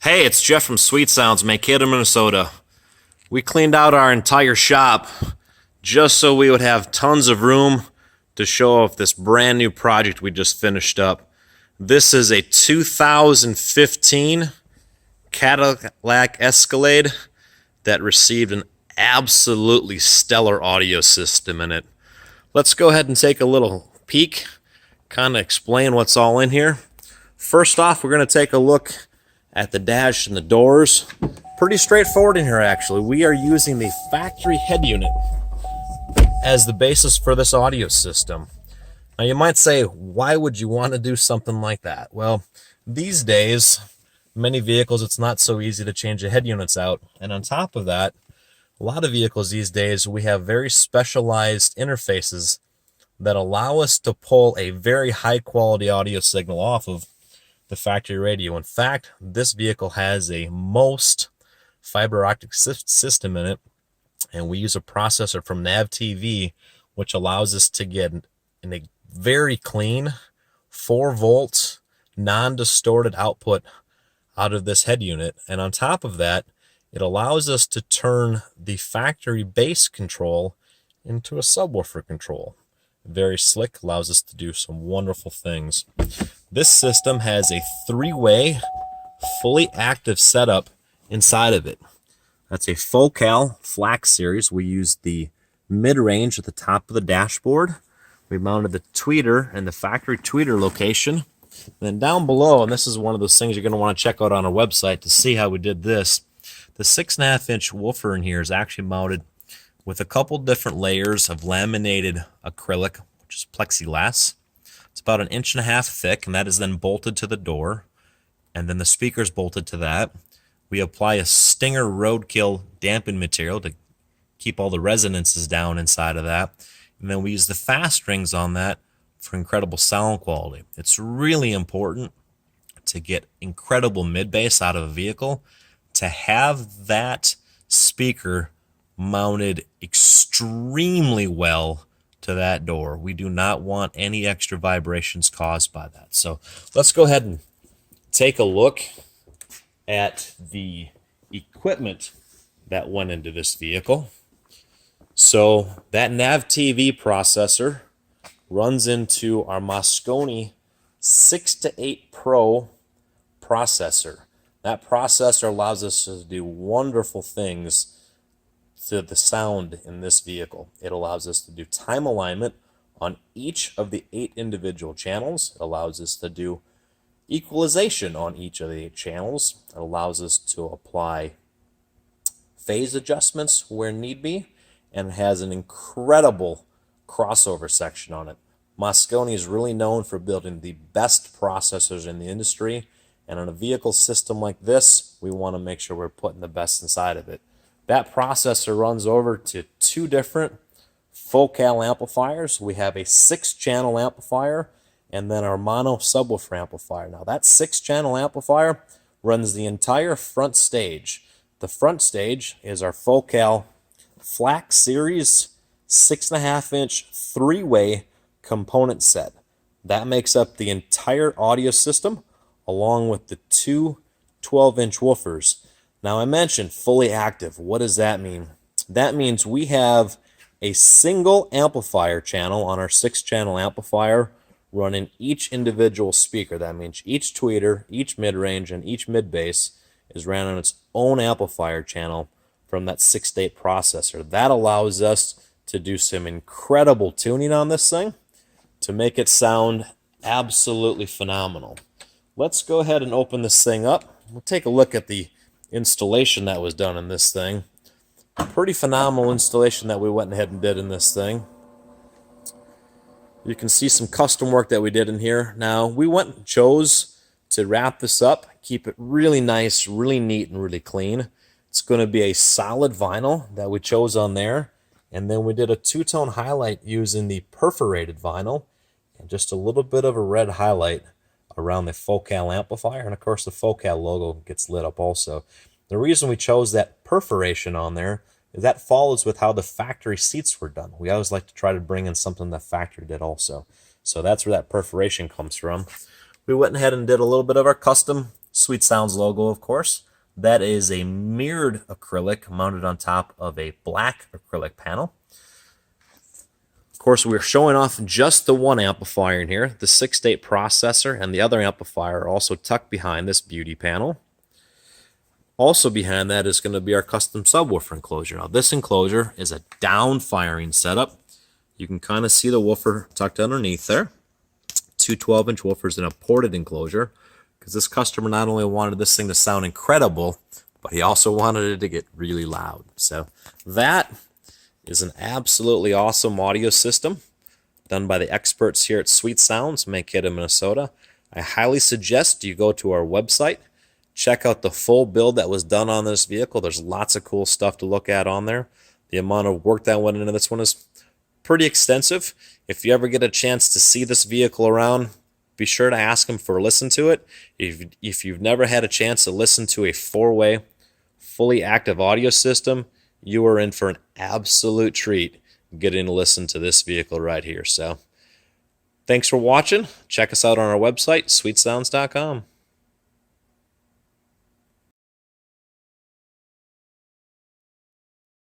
Hey, it's Jeff from Sweet Sounds, Mankato, Minnesota. We cleaned out our entire shop just so we would have tons of room to show off this brand new project we just finished up. This is a 2015 Cadillac Escalade that received an absolutely stellar audio system in it. Let's go ahead and take a little peek, kind of explain what's all in here. First off, we're going to take a look at the dash and the doors. Pretty straightforward in here, actually. We are using the factory head unit as the basis for this audio system. Now you might say, why would you want to do something like that? Well, these days, many vehicles, it's not so easy to change the head units out. And on top of that, a lot of vehicles these days, we have very specialized interfaces that allow us to pull a very high quality audio signal off of the factory radio. In fact, this vehicle has a most fiber optic system in it, and we use a processor from nav-tv, which allows us to get in a very clean 4-volt non-distorted output out of this head unit. And on top of that, it allows us to turn the factory bass control into a subwoofer control. Very slick, allows us to do some wonderful things. This system has a 3-way, fully active setup inside of it. That's a Focal FLAC series. We used the mid-range at the top of the dashboard. We mounted the tweeter in the factory tweeter location. And then down below, and this is one of those things you're going to want to check out on our website to see how we did this, the 6.5-inch woofer in here is actually mounted with a couple different layers of laminated acrylic, which is plexiglass. It's about 1.5 inches thick, and that is then bolted to the door. And then the speaker's bolted to that. We apply a Stinger Roadkill damping material to keep all the resonances down inside of that. And then we use the fast rings on that for incredible sound quality. It's really important to get incredible mid-bass out of a vehicle, to have that speaker mounted extremely well to that door. We do not want any extra vibrations caused by that. So let's go ahead and take a look at the equipment that went into this vehicle. So that nav-tv processor runs into our Mosconi 6-8 Pro processor. That processor allows us to do wonderful things to the sound in this vehicle. It allows us to do time alignment on each of the 8 individual channels. It allows us to do equalization on each of the 8 channels. It allows us to apply phase adjustments where need be, and has an incredible crossover section on it. Mosconi is really known for building the best processors in the industry, and on a vehicle system like this, we want to make sure we're putting the best inside of it. That processor runs over to 2 different Focal amplifiers. We have a 6-channel amplifier and then our mono subwoofer amplifier. Now that 6-channel amplifier runs the entire front stage. The front stage is our Focal FLAC series 6.5-inch 3-way component set. That makes up the entire audio system along with the 2 12-inch woofers. Now I mentioned fully active. What does that mean? That means we have a single amplifier channel on our 6-channel amplifier running each individual speaker. That means each tweeter, each mid-range, and each mid-bass is ran on its own amplifier channel from that 6-8 processor. That allows us to do some incredible tuning on this thing to make it sound absolutely phenomenal. Let's go ahead and open this thing up. We'll take a look at the installation that was done in this thing. Pretty phenomenal installation that we went ahead and did in this thing. You can see some custom work that we did in here. Now, we went and chose to wrap this up, keep it really nice, really neat, and really clean. It's going to be a solid vinyl that we chose on there. And then we did a 2-tone highlight using the perforated vinyl and just a little bit of a red highlight around the Focal amplifier. And of course the Focal logo gets lit up also. The reason we chose that perforation on there is that follows with how the factory seats were done. We always like to try to bring in something the factory did also. So that's where that perforation comes from. We went ahead and did a little bit of our custom Sweet Sounds logo, of course. That is a mirrored acrylic mounted on top of a black acrylic panel. Of course, we're showing off just the one amplifier in here. The 6-state processor and the other amplifier are also tucked behind this beauty panel. Also behind that is going to be our custom subwoofer enclosure. Now, this enclosure is a down-firing setup. You can kind of see the woofer tucked underneath there. Two 12-inch woofers in a ported enclosure, because this customer not only wanted this thing to sound incredible, but he also wanted it to get really loud. So that is an absolutely awesome audio system done by the experts here at Sweet Sounds, Mankato, Minnesota. I highly suggest you go to our website, check out the full build that was done on this vehicle. There's lots of cool stuff to look at on there. The amount of work that went into this one is pretty extensive. If you ever get a chance to see this vehicle around, be sure to ask them for a listen to it. If you've never had a chance to listen to a 4-way, fully active audio system, you are in for an absolute treat getting to listen to this vehicle right here. So thanks for watching. Check us out on our website, sweetsounds.com.